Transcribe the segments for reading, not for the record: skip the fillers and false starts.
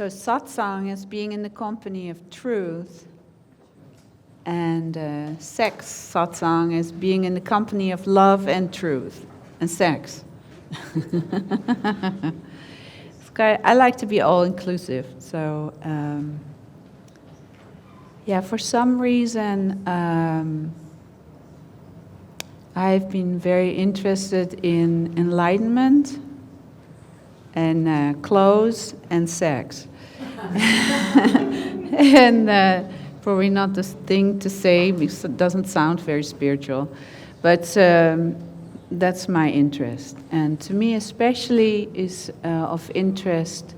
So satsang is being in the company of truth, and sex satsang is being in the company of love and truth and sex. I like to be all-inclusive, so for some reason I've been very interested in enlightenment and clothes and sex. And probably not the thing to say because it doesn't sound very spiritual, but that's my interest. And to me especially is of interest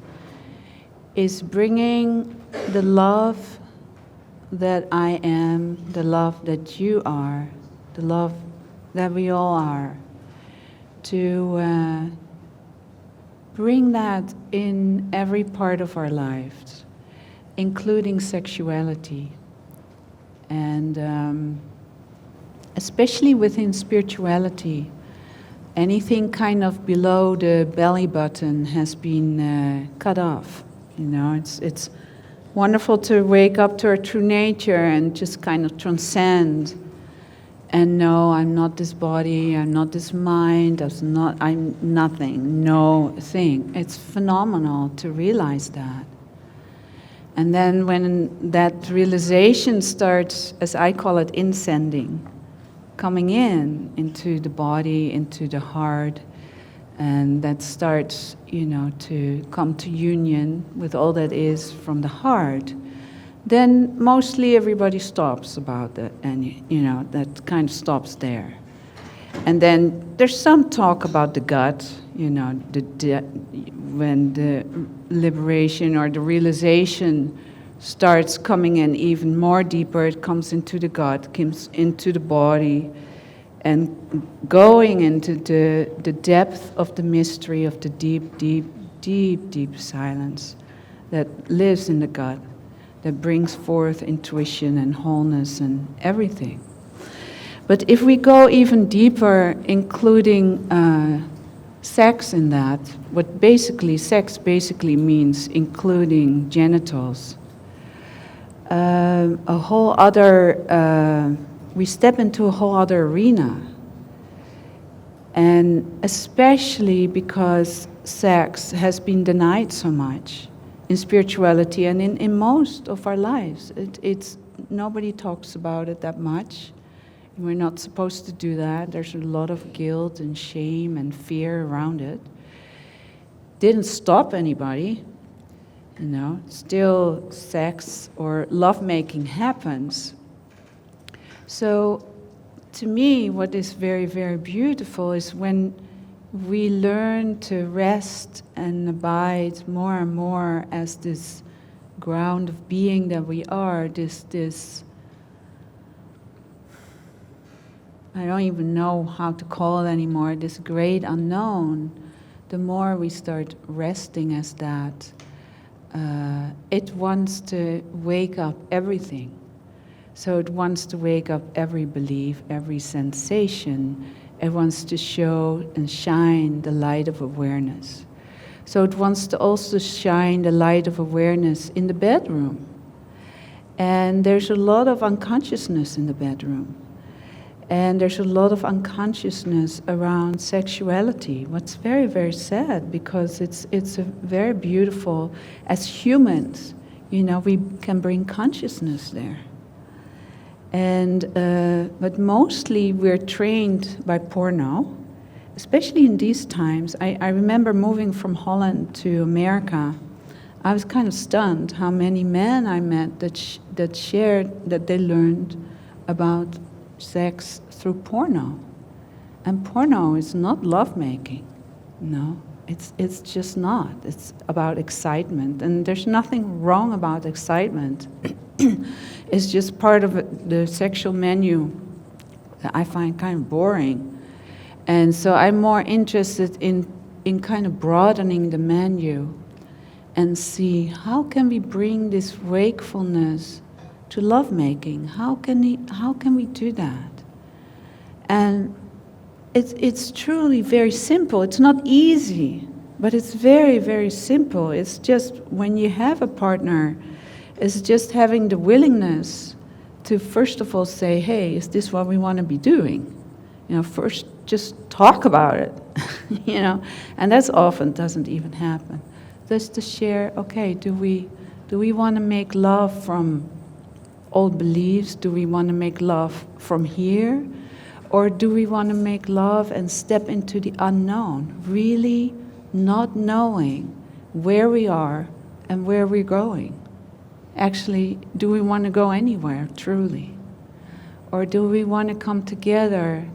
is bringing the love that I am, the love that you are, the love that we all are, to bring that in every part of our lives, including sexuality. And especially within spirituality, anything kind of below the belly button has been cut off. You know, it's wonderful to wake up to our true nature and just kind of transcend and know I'm not this body, I'm not this mind, I'm nothing, no thing. It's phenomenal to realize that. And then when that realization starts, as I call it, inscending, coming into the body, into the heart, and that starts, to come to union with all that is from the heart, then mostly everybody stops about that, and that kind of stops there. And then there's some talk about the gut, when the liberation or the realization starts coming in even more deeper, it comes into the gut, comes into the body, and going into the depth of the mystery of the deep, deep, deep, deep silence that lives in the gut, that brings forth intuition and wholeness and everything. But if we go even deeper, including sex in that, sex basically means including genitals. We step into a whole other arena. And especially because sex has been denied so much in spirituality and in most of our lives. It's nobody talks about it that much. We're not supposed to do that. There's a lot of guilt and shame and fear around it. Didn't stop anybody, still sex or lovemaking happens. So to me, what is very, very beautiful is when we learn to rest and abide more and more as this ground of being that we are, this I don't even know how to call it anymore, this great unknown. The more we start resting as that, it wants to wake up everything. So it wants to wake up every belief, every sensation. It wants to show and shine the light of awareness. So it wants to also shine the light of awareness in the bedroom. And there's a lot of unconsciousness in the bedroom. And there's a lot of unconsciousness around sexuality. What's very, very sad, because it's a very beautiful, as humans, we can bring consciousness there. And but mostly we're trained by porno, especially in these times. I remember moving from Holland to America. I was kind of stunned how many men I met that shared that they learned about sex through porno. And porno is not lovemaking. No, it's just not. It's about excitement. And there's nothing wrong about excitement. It's just part of the sexual menu that I find kind of boring. And so I'm more interested in kind of broadening the menu and see how can we bring this wakefulness to lovemaking. How can we do that? And it's truly very simple. It's not easy, But it's very, very simple. It's just when you have a partner, it's just having the willingness to first of all say, hey, is this what we want to be doing? First just talk about it, and that's often doesn't even happen. Just to share, okay, do we want to make love from old beliefs? Do we want to make love from here? Or do we want to make love and step into the unknown, really not knowing where we are and where we're going? Actually, do we want to go anywhere, truly? Or do we want to come together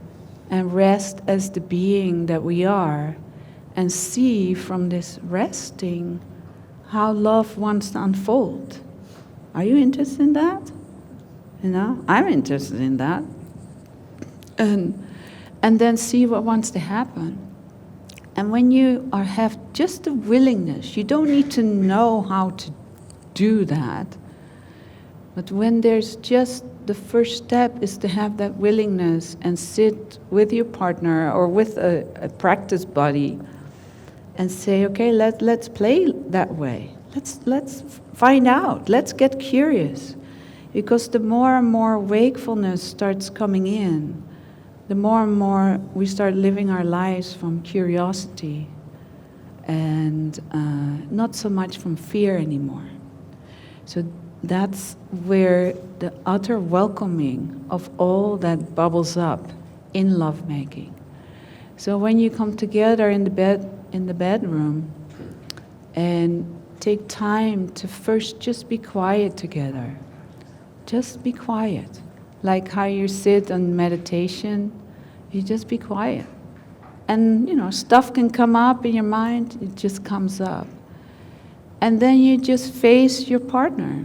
and rest as the being that we are and see from this resting how love wants to unfold? Are you interested in that? I'm interested in that. And then see what wants to happen. And when you have just the willingness, you don't need to know how to do that. But when there's just the first step is to have that willingness and sit with your partner or with a practice buddy and say, okay, let's play that way. Let's find out. Let's get curious. Because the more and more wakefulness starts coming in, the more and more we start living our lives from curiosity and not so much from fear anymore. So that's where the utter welcoming of all that bubbles up in lovemaking. So when you come together in the bedroom and take time to first just be quiet together. Just be quiet. Like how you sit on meditation, you just be quiet. And stuff can come up in your mind, it just comes up. And then you just face your partner.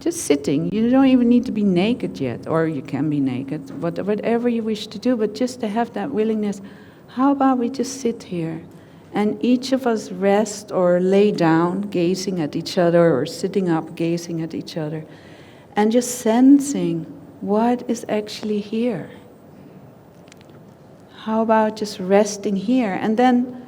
Just sitting. You don't even need to be naked yet, or you can be naked, whatever you wish to do, but just to have that willingness. How about we just sit here and each of us rest or lay down, gazing at each other, or sitting up, gazing at each other, and just sensing what is actually here. How about just resting here? And then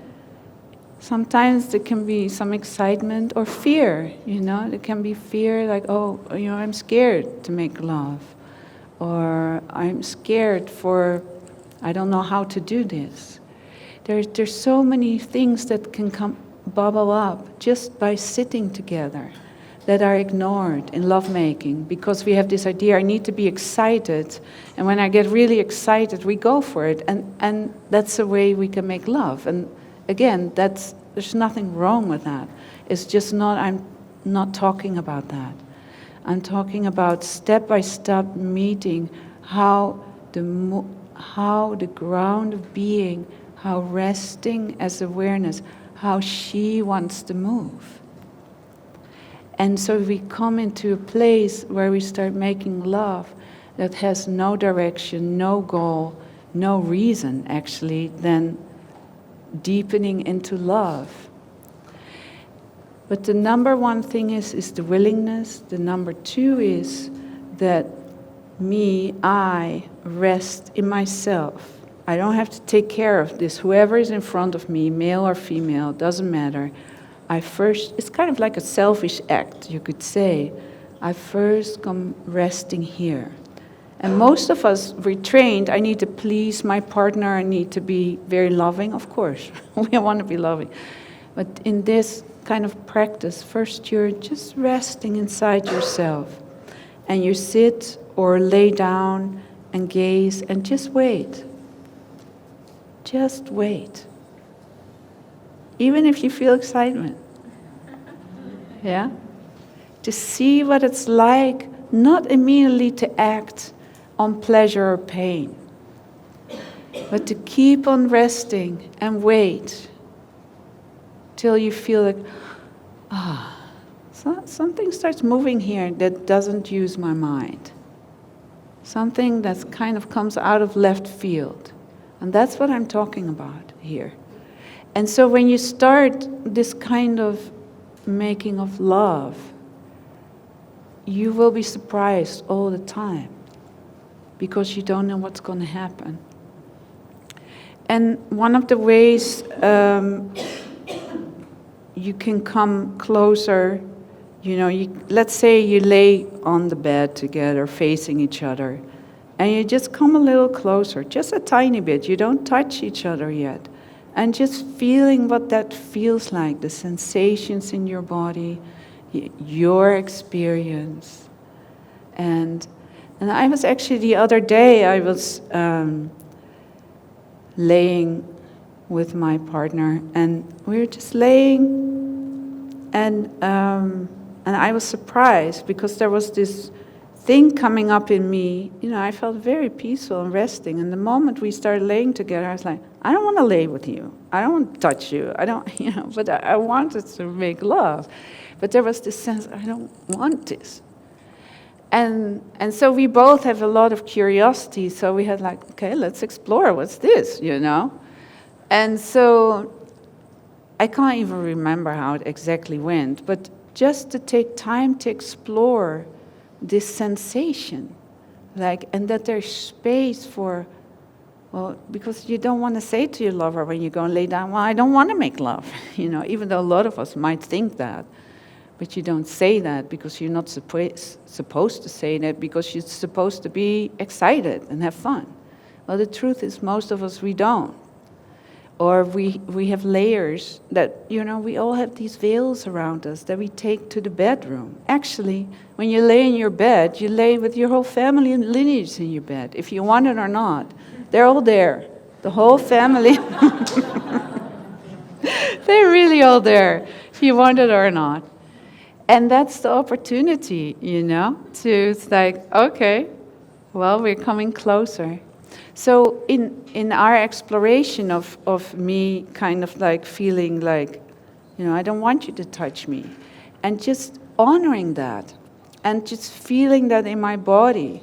sometimes there can be some excitement or fear, There can be fear like, I'm scared to make love. Or I'm scared I don't know how to do this. There's so many things that can bubble up just by sitting together that are ignored in lovemaking because we have this idea, I need to be excited. And when I get really excited, we go for it. And that's the way we can make love. And again, there's nothing wrong with that. It's just I'm not talking about that. I'm talking about step-by-step meeting how the ground of being, how resting as awareness, how she wants to move. And so we come into a place where we start making love that has no direction, no goal, no reason actually, than deepening into love. But the number one thing is the willingness. The number two is that I rest in myself. I don't have to take care of this. Whoever is in front of me, male or female, doesn't matter. It's kind of like a selfish act, you could say. I first come resting here. And most of us, we're trained, I need to please my partner, I need to be very loving, of course. We want to be loving. But in this kind of practice, first you're just resting inside yourself. And you sit or lay down and gaze and just wait. Just wait. Even if you feel excitement. Yeah? To see what it's like, not immediately to act on pleasure or pain, but to keep on resting and wait till you feel like, something starts moving here that doesn't use my mind. Something that kind of comes out of left field. And that's what I'm talking about here. And so when you start this kind of making of love, you will be surprised all the time because you don't know what's going to happen. And one of the ways you can come closer. Let's say you lay on the bed together, facing each other, and you just come a little closer, just a tiny bit. You don't touch each other yet. And just feeling what that feels like, the sensations in your body, your experience. And I was actually, the other day, I was laying with my partner, and we were just laying, and I was surprised because there was this thing coming up in me. I felt very peaceful and resting. And the moment we started laying together, I was like, I don't want to lay with you. I don't want to touch you. I don't, but I wanted to make love. But there was this sense, I don't want this. And so we both have a lot of curiosity. So we had like, okay, let's explore. What's this, And so I can't even remember how it exactly went. But just to take time to explore this sensation, and that there's space for, because you don't want to say to your lover when you go and lay down, well, I don't want to make love, even though a lot of us might think that, but you don't say that because you're not supposed to say that, because you're supposed to be excited and have fun. Well, the truth is most of us, we don't. Or we have layers that, we all have these veils around us that we take to the bedroom. Actually, when you lay in your bed, you lay with your whole family and lineage in your bed, if you want it or not. They're all there. The whole family. They're really all there, if you want it or not. And that's the opportunity, to, it's like, okay, well, we're coming closer. So in our exploration of me kind of like feeling like, I don't want you to touch me, and just honoring that, and just feeling that in my body,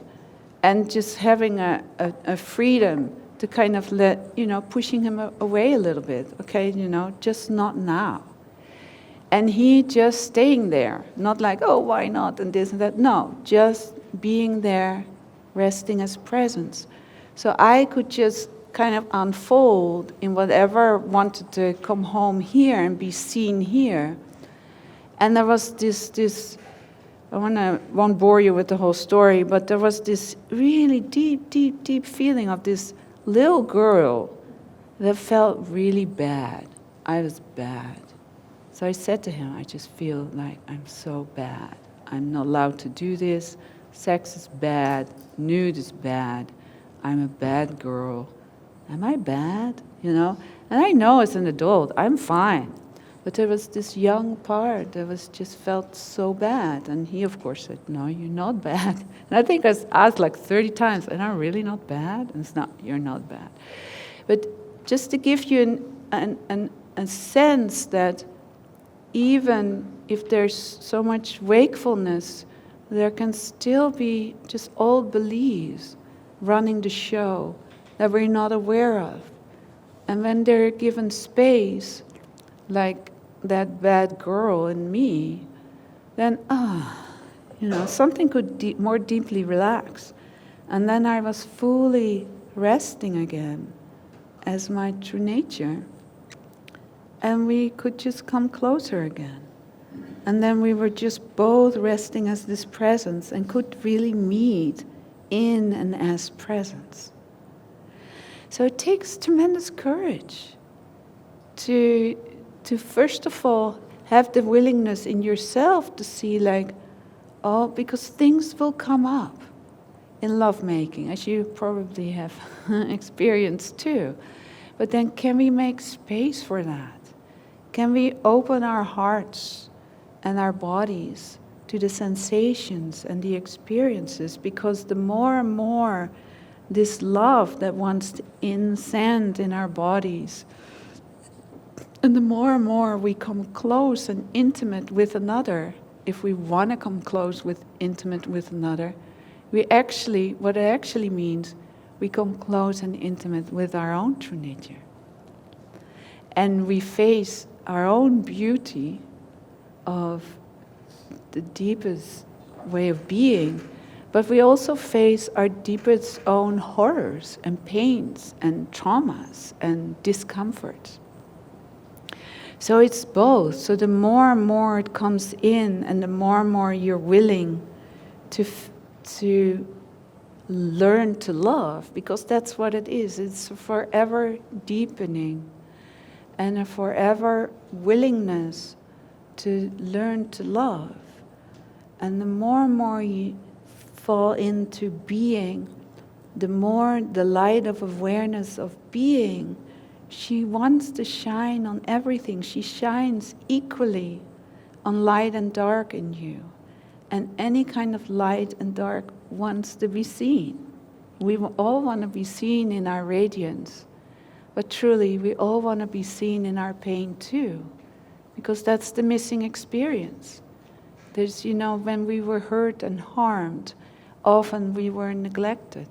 and just having a freedom to kind of let, pushing him away a little bit, okay, just not now. And he just staying there, not like, oh, why not, and this and that. No, just being there, resting as presence. So I could just kind of unfold in whatever wanted to come home here and be seen here. And there was this I won't bore you with the whole story, but there was this really deep feeling of this little girl that felt really bad. I was bad. So I said to him, I just feel like I'm so bad. I'm not allowed to do this. Sex is bad. Nude is bad. I'm a bad girl. Am I bad? And I know as an adult, I'm fine. But there was this young part that just felt so bad. And he, of course, said, no, you're not bad. And I think I was asked like 30 times, and I'm really not bad? And it's not, you're not bad. But just to give you a sense that even if there's so much wakefulness, there can still be just old beliefs running the show that we're not aware of. And when they're given space, like that bad girl in me, then, something could more deeply relax. And then I was fully resting again as my true nature. And we could just come closer again. And then we were just both resting as this presence and could really meet in and as presence. So it takes tremendous courage to first of all have the willingness in yourself to see because things will come up in lovemaking, as you probably have experienced too. But then can we make space for that? Can we open our hearts and our bodies to the sensations and the experiences? Because the more and more this love that wants to ascend in our bodies, and the more and more we come close and intimate with another, if we want to come close with intimate with another, what it actually means, we come close and intimate with our own true nature. And we face our own beauty of the deepest way of being, but we also face our deepest own horrors and pains and traumas and discomforts. So it's both. So the more and more it comes in, and the more and more you're willing to learn to love, because that's what it is. It's a forever deepening and a forever willingness to learn to love. And the more and more you fall into being, the more the light of awareness of being, she wants to shine on everything. She shines equally on light and dark in you. And any kind of light and dark wants to be seen. We all want to be seen in our radiance. But truly, we all want to be seen in our pain too. Because that's the missing experience. There's, when we were hurt and harmed, often we were neglected.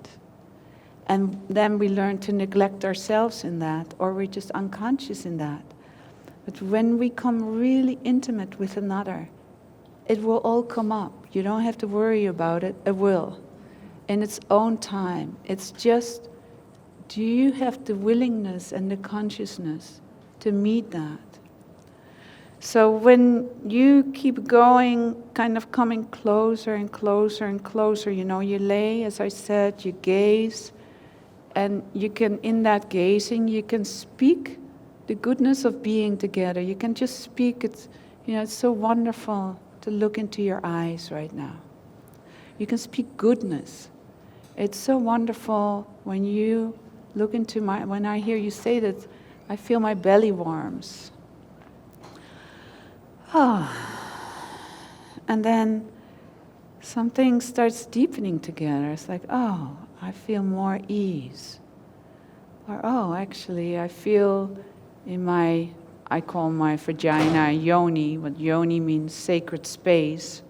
And then we learn to neglect ourselves in that, or we're just unconscious in that. But when we come really intimate with another, it will all come up. You don't have to worry about it. It will. In its own time. It's just, do you have the willingness and the consciousness to meet that? So when you keep going, kind of coming closer and closer and closer, you lay, as I said, you gaze, and you can, in that gazing, you can speak the goodness of being together. You can just speak. It's so wonderful to look into your eyes right now. You can speak goodness. It's so wonderful when you look into when I hear you say that, I feel my belly warms. And then something starts deepening together. It's like, I feel more ease. Or, actually, I feel in I call my vagina yoni, but yoni means sacred space.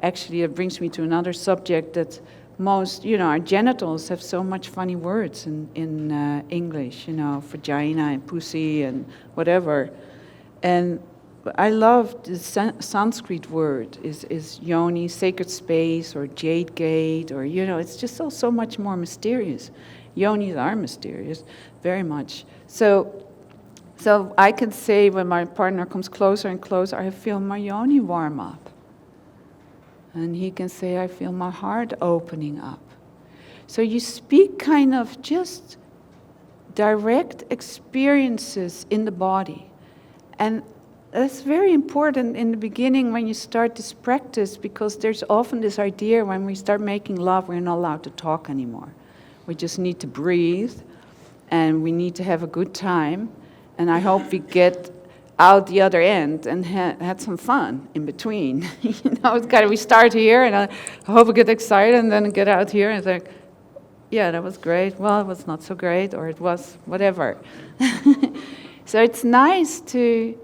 Actually, it brings me to another subject that most, our genitals have so much funny words in English, vagina and pussy and whatever. And I love the Sanskrit word is yoni, sacred space, or jade gate, or, it's just so much more mysterious. Yonis are mysterious, very much. So I can say when my partner comes closer and closer, I feel my yoni warm up. And he can say, I feel my heart opening up. So you speak kind of just direct experiences in the body. And that's very important in the beginning when you start this practice, because there's often this idea when we start making love, we're not allowed to talk anymore. We just need to breathe, and we need to have a good time. And I hope we get out the other end and had some fun in between. We start here, and I hope we get excited, and then get out here, and it's like, yeah, that was great. Well, it was not so great, or it was whatever. So it's nice to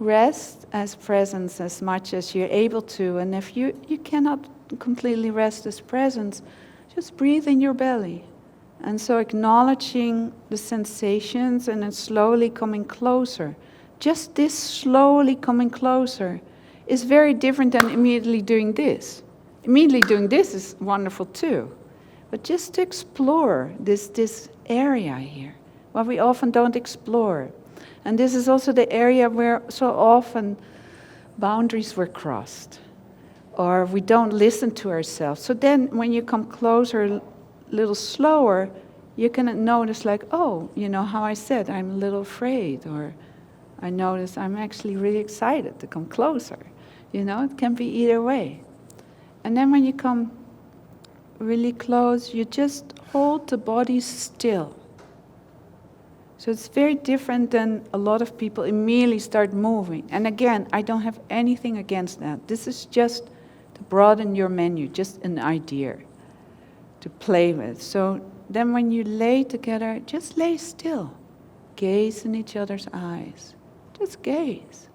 rest as presence as much as you're able to. And if you cannot completely rest as presence, just breathe in your belly. And so acknowledging the sensations and then slowly coming closer. Just this slowly coming closer is very different than immediately doing this. Immediately doing this is wonderful too. But just to explore this area here, what we often don't explore. And this is also the area where so often boundaries were crossed, or we don't listen to ourselves. So then when you come closer, a little slower, you can notice like, how I said, I'm a little afraid, or I notice I'm actually really excited to come closer. It can be either way. And then when you come really close, you just hold the body still. So it's very different than a lot of people immediately start moving. And again, I don't have anything against that. This is just to broaden your menu, just an idea to play with. So then when you lay together, just lay still. Gaze in each other's eyes. Just gaze.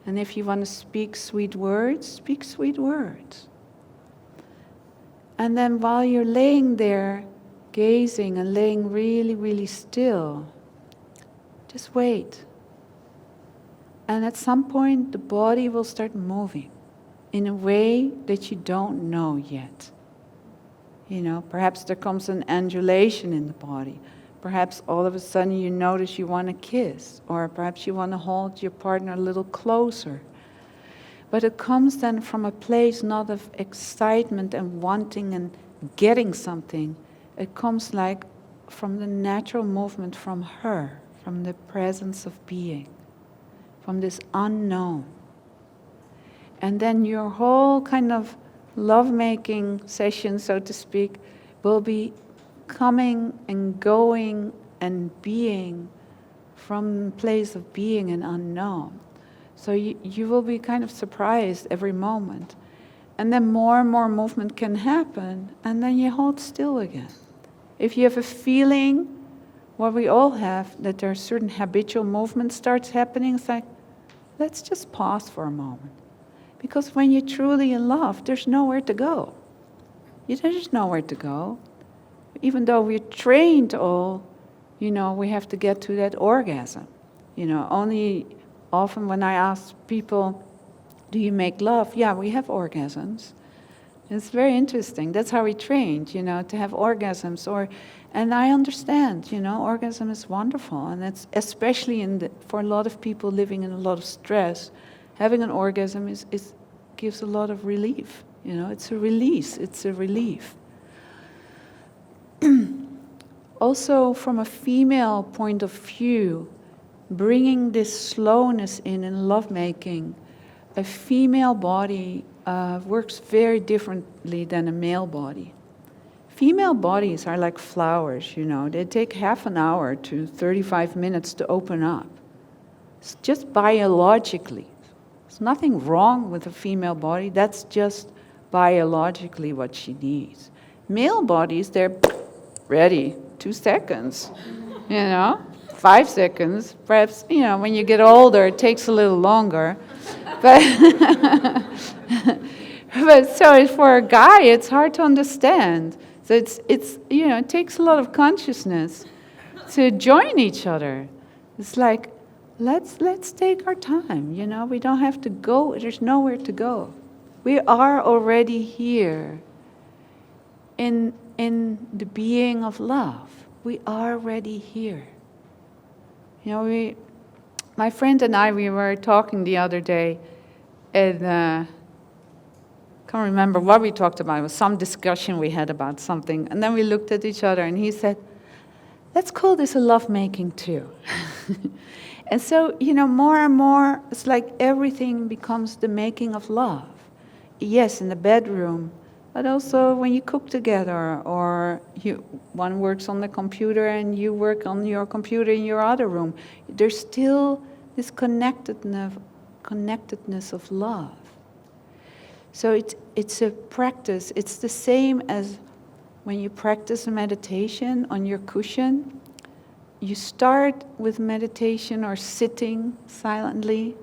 And if you want to speak sweet words, speak sweet words. And then while you're laying there, gazing and laying really, really still, just wait. And at some point, the body will start moving in a way that you don't know yet. Perhaps there comes an undulation in the body. Perhaps all of a sudden you notice you want to kiss, or perhaps you want to hold your partner a little closer. But it comes then from a place not of excitement and wanting and getting something. It comes like from the natural movement from her, from the presence of being, from this unknown. And then your whole kind of lovemaking session, so to speak, will be coming and going and being from the place of being and unknown. So you will be kind of surprised every moment. And then more and more movement can happen, and then you hold still again. If you have a feeling, what we all have, that there are certain habitual movement starts happening, it's like, let's just pause for a moment. Because when you're truly in love, there's nowhere to go. There's nowhere to go. Even though we're trained all, we have to get to that orgasm. Only often when I ask people, do you make love? Yeah, we have orgasms. It's very interesting. That's how we trained, to have orgasms. And I understand, orgasm is wonderful. And it's especially for a lot of people living in a lot of stress, having an orgasm gives a lot of relief. It's a release, it's a relief. Also, from a female point of view, bringing this slowness in lovemaking, a female body works very differently than a male body. Female bodies are like flowers, they take half an hour to 35 minutes to open up. It's just biologically. There's nothing wrong with a female body, that's just biologically what she needs. Male bodies, they're ready, 2 seconds, 5 seconds. Perhaps, when you get older, it takes a little longer. But, but so for a guy, it's hard to understand. So it takes a lot of consciousness to join each other. It's like, let's take our time, we don't have to go, there's nowhere to go. We are already here in the being of love. We are already here. My friend and I, we were talking the other day, and can't remember what we talked about. It was some discussion we had about something, and then we looked at each other, and he said, let's call this a lovemaking too. And so, more and more, it's like everything becomes the making of love. Yes, in the bedroom, but also when you cook together, or one works on the computer and you work on your computer in your other room. There's still this connectedness of love. So it's a practice. It's the same as when you practice a meditation on your cushion. You start with meditation or sitting silently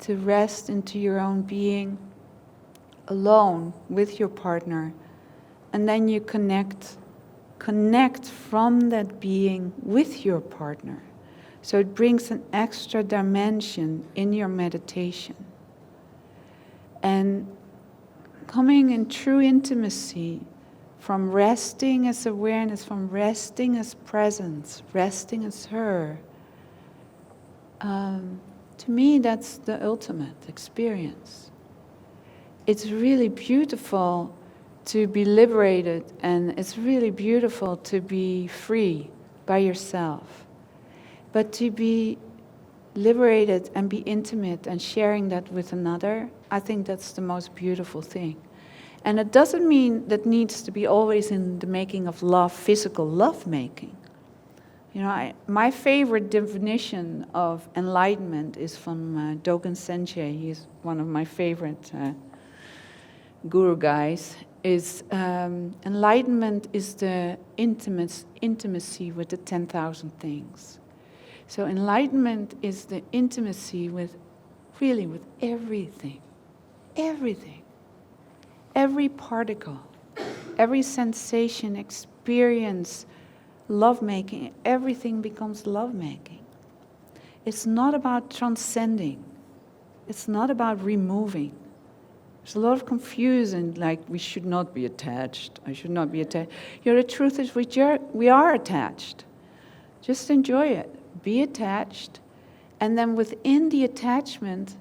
to rest into your own being, alone with your partner, and then you connect from that being with your partner. So it brings an extra dimension in your meditation. And coming in true intimacy from resting as awareness, from resting as presence, resting as her, to me that's the ultimate experience. It's really beautiful to be liberated, and it's really beautiful to be free by yourself. But to be liberated and be intimate and sharing that with another, I think that's the most beautiful thing. And it doesn't mean that needs to be always in the making of love, physical love making. My favorite definition of enlightenment is from Dogen Senjie. He's one of my favorite guru guys. Enlightenment is the intimacy with the 10,000 things. So enlightenment is the intimacy with everything. Everything. Every particle, every sensation, experience, lovemaking, everything becomes lovemaking. It's not about transcending. It's not about removing. There's a lot of confusion, like we should not be attached. I should not be attached. The truth is we are attached. Just enjoy it. Be attached. And then within the attachment,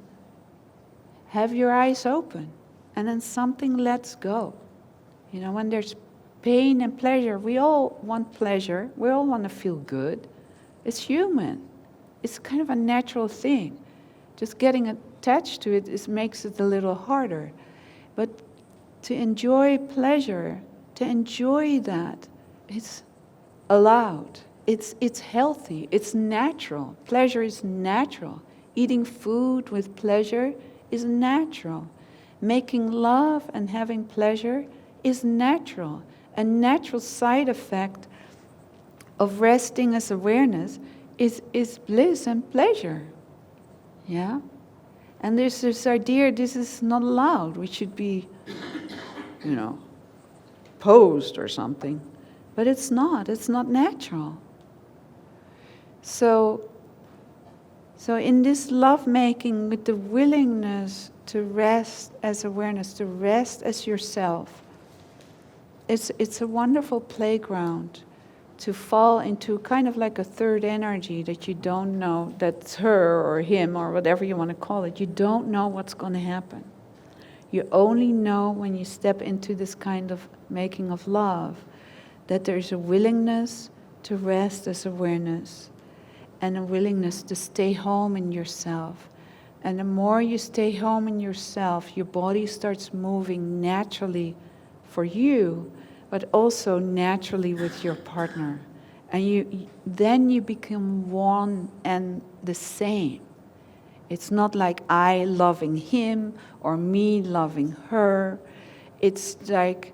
have your eyes open. And then something lets go. You know, when there's pain and pleasure, we all want pleasure. We all want to feel good. It's human. It's kind of a natural thing. Just getting attached to it makes it a little harder. But to enjoy pleasure, to enjoy that, it's allowed. It's healthy. It's natural. Pleasure is natural. Eating food with pleasure is natural. Making love and having pleasure is natural. A natural side effect of resting as awareness is bliss and pleasure. Yeah? And there's this idea this is not allowed. We should be, posed or something. But it's not. It's not natural. So in this lovemaking, with the willingness to rest as awareness, to rest as yourself, it's a wonderful playground to fall into kind of like a third energy that you don't know, that's her or him or whatever you want to call it. You don't know what's going to happen. You only know when you step into this kind of making of love that there's a willingness to rest as awareness and a willingness to stay home in yourself. And the more you stay home in yourself, your body starts moving naturally for you, but also naturally with your partner. And then you become one and the same. It's not like I loving him or me loving her. It's like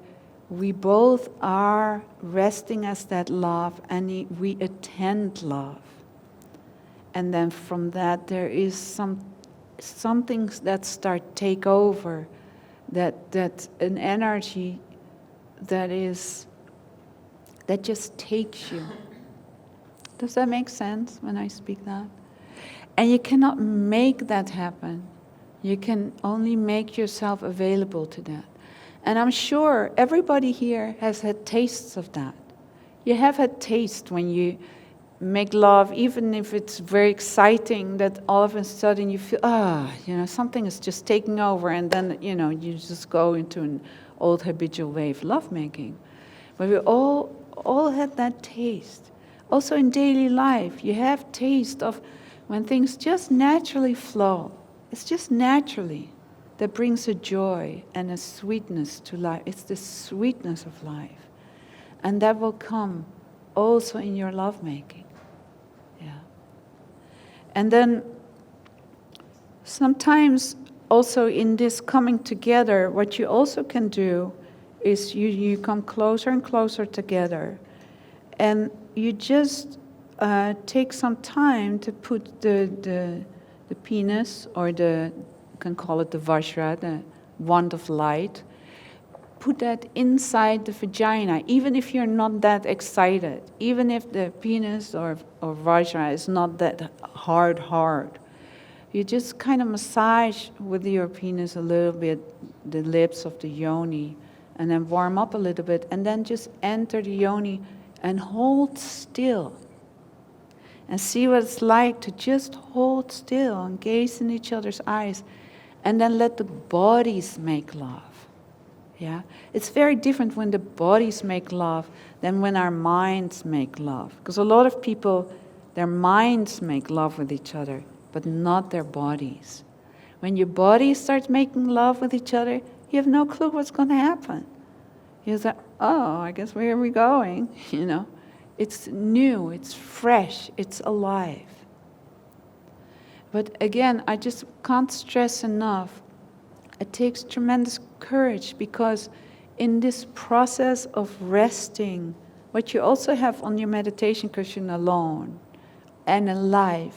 we both are resting as that love and we attend love. And then from that there is some things that start take over, that an energy that just takes you. Does that make sense when I speak that? And you cannot make that happen. You can only make yourself available to that. And I'm sure everybody here has had tastes of that. You have had taste when you make love, even if it's very exciting, that all of a sudden you feel, something is just taking over, and then, you just go into an old habitual way of lovemaking. But we all had that taste. Also in daily life, you have taste of when things just naturally flow. It's just naturally that brings a joy and a sweetness to life. It's the sweetness of life. And that will come also in your lovemaking. Yeah. And then sometimes also in this coming together, what you also can do is you come closer and closer together. And you just take some time to put the penis, or you can call it the vajra, the wand of light, put that inside the vagina, even if you're not that excited, even if the penis or vajra is not that hard. You just kind of massage with your penis a little bit the lips of the yoni, and then warm up a little bit, and then just enter the yoni and hold still. And see what it's like to just hold still and gaze in each other's eyes, and then let the bodies make love. Yeah? It's very different when the bodies make love than when our minds make love. Because a lot of people, their minds make love with each other, but not their bodies. When your body starts making love with each other, you have no clue what's going to happen. You're like, I guess where are we going? It's new, it's fresh, it's alive. But again, I just can't stress enough, it takes tremendous courage, because in this process of resting, what you also have on your meditation cushion alone and alive,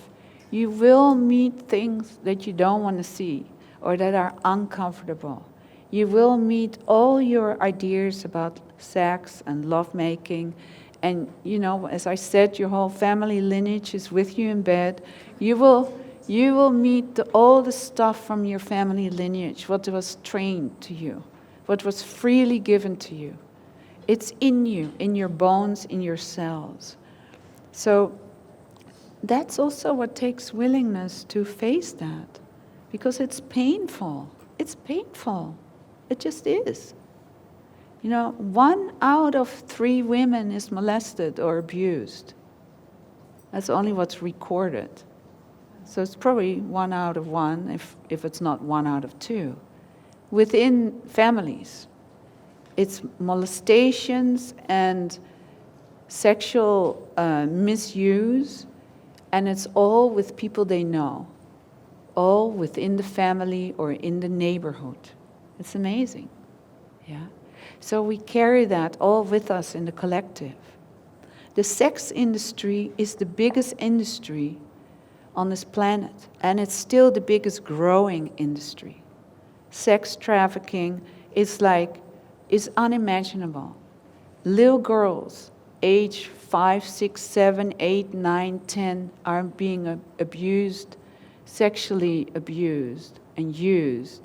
you will meet things that you don't want to see or that are uncomfortable. You will meet all your ideas about sex and lovemaking. And, as I said, your whole family lineage is with you in bed. You will meet all the stuff from your family lineage, what was trained to you, what was freely given to you. It's in you, in your bones, in your cells. So that's also what takes willingness to face that, because it's painful. It's painful. It just is. 1 out of 3 women is molested or abused. That's only what's recorded. So it's probably 1 out of 1, if it's not 1 out of 2. Within families, it's molestations and sexual misuse, and it's all with people they know, all within the family or in the neighborhood. It's amazing, yeah? So we carry that all with us in the collective. The sex industry is the biggest industry on this planet, and it's still the biggest growing industry. Sex trafficking is unimaginable. Little girls, age 5, 6, 7, 8, 9, 10, are being abused, sexually abused and used.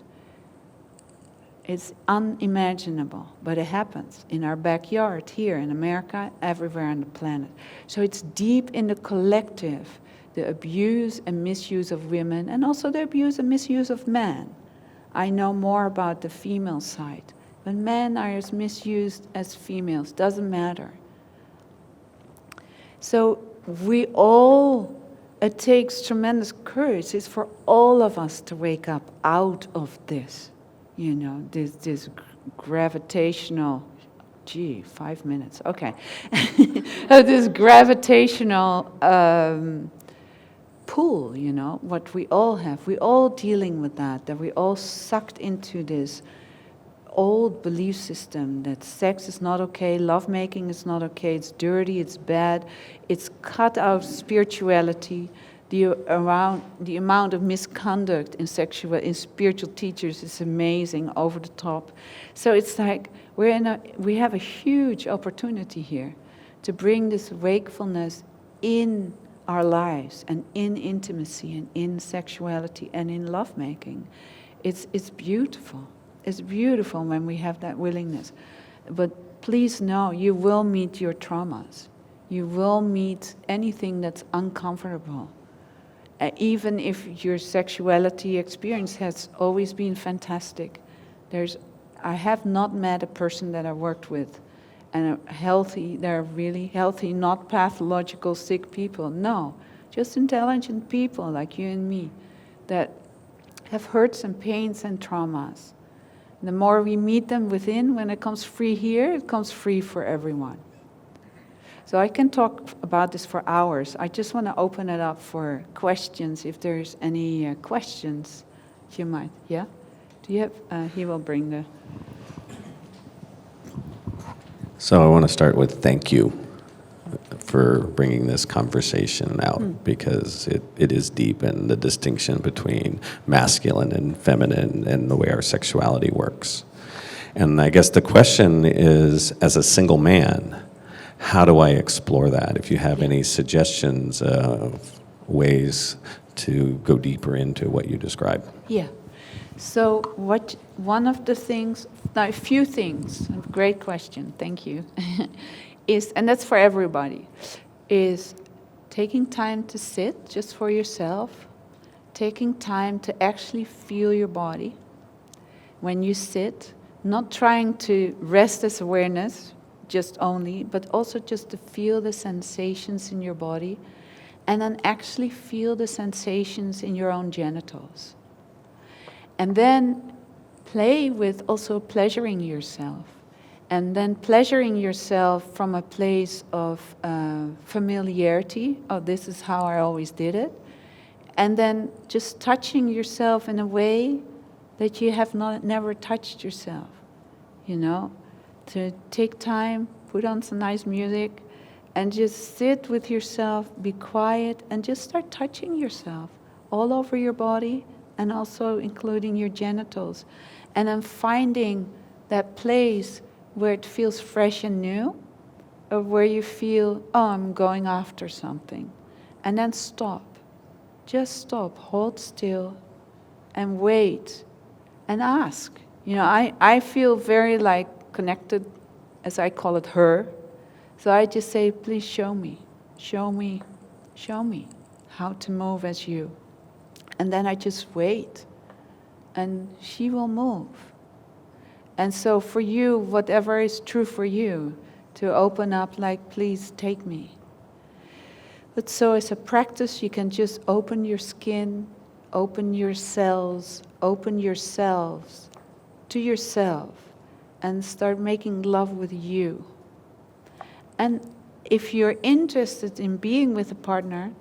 It's unimaginable, but it happens in our backyard, here in America, everywhere on the planet. So it's deep in the collective, the abuse and misuse of women, and also the abuse and misuse of men. I know more about the female side, but men are as misused as females, doesn't matter. So it takes tremendous courage. It's for all of us to wake up out of this. This gravitational, 5 minutes, okay. This gravitational pull, what we all have. We're all dealing with that we all sucked into this old belief system that sex is not okay, lovemaking is not okay, it's dirty, it's bad, it's cut out spirituality. The amount of misconduct in spiritual teachers is amazing, over the top. So it's like we have a huge opportunity here to bring this wakefulness in our lives and in intimacy and in sexuality and in lovemaking. It's beautiful. It's beautiful when we have that willingness. But please know, you will meet your traumas. You will meet anything that's uncomfortable. Even if your sexuality experience has always been fantastic. I have not met a person that I worked with and they're really healthy, not pathological sick people. No, just intelligent people like you and me that have hurts and pains and traumas. The more we meet them within, when it comes free here, it comes free for everyone. So I can talk about this for hours. I just want to open it up for questions, if there's any questions you might. Yeah? Do you have, he will bring the... So I want to start with thank you for bringing this conversation out, because it is deep in the distinction between masculine and feminine and the way our sexuality works. And I guess the question is, as a single man, how do I explore that? If you have any suggestions of ways to go deeper into what you described. Yeah. So one of the things, a few things, great question, thank you, is, and that's for everybody, is taking time to sit just for yourself, taking time to actually feel your body when you sit, not trying to rest as awareness, just only, but also just to feel the sensations in your body, and then actually feel the sensations in your own genitals. And then play with also pleasuring yourself. And then pleasuring yourself from a place of familiarity. Oh, this is how I always did it. And then just touching yourself in a way that you have never touched yourself. To take time, put on some nice music, and just sit with yourself, be quiet, and just start touching yourself all over your body, and also including your genitals. And then finding that place where it feels fresh and new, or where you feel, oh, I'm going after something. And then stop. Just stop, hold still, and wait, and ask. I feel very connected, as I call it, her. So I just say, please show me. show me how to move as you. And then I just wait, and she will move. And so for you, whatever is true for you, to open up like, please take me. But so as a practice, you can just open your skin, open your cells, open yourselves to yourself, and start making love with you. And if you're interested in being with a partner,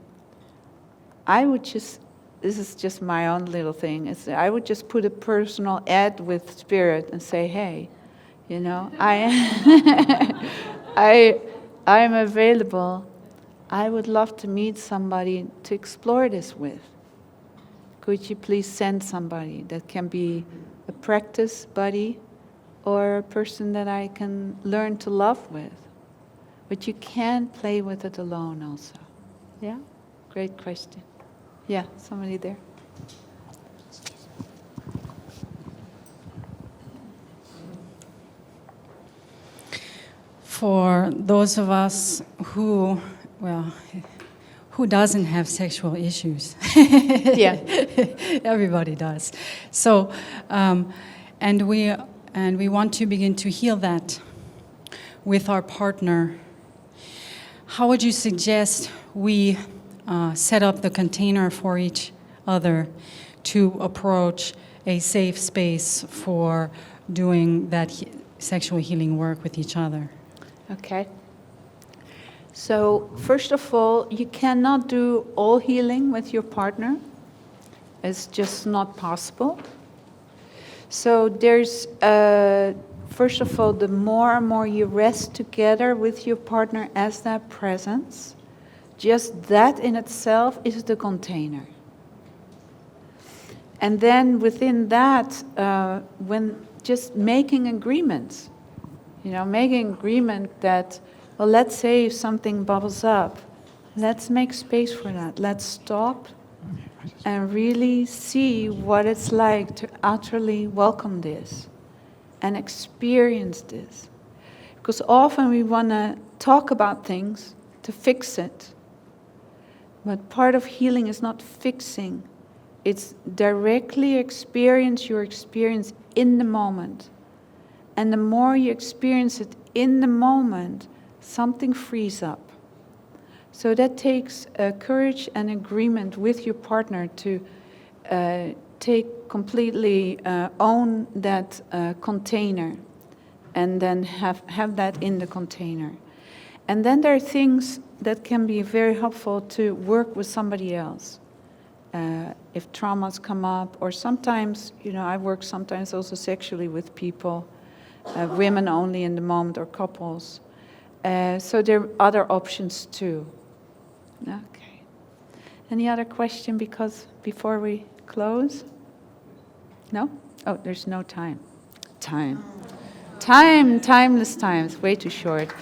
I would just, this is just my own little thing, I would just put a personal ad with Spirit and say, hey, you know, I'm available. I would love to meet somebody to explore this with. Could you please send somebody that can be a practice buddy or a person that I can learn to love with? But you can play with it alone also. Yeah? Great question. Yeah, somebody there. For those of us who doesn't have sexual issues? Yeah. Everybody does. So, and we want to begin to heal that with our partner. How would you suggest we set up the container for each other to approach a safe space for doing that sexual healing work with each other? Okay. So, first of all, you cannot do all healing with your partner. It's just not possible. So there's, first of all, the more and more you rest together with your partner as that presence, just that in itself is the container. And then within that, when just making agreements, making agreement that, well, let's say if something bubbles up, let's make space for that. Let's stop and really see what it's like to utterly welcome this and experience this. Because often we want to talk about things to fix it. But part of healing is not fixing. It's directly experience your experience in the moment. And the more you experience it in the moment, something frees up. So that takes courage and agreement with your partner to take completely own that container and then have that in the container. And then there are things that can be very helpful to work with somebody else. If traumas come up, or sometimes, I work sometimes also sexually with people, women only in the moment, or couples. So there are other options too. Okay. Any other question before we close? No? Oh, there's no time. Timeless time. It's way too short.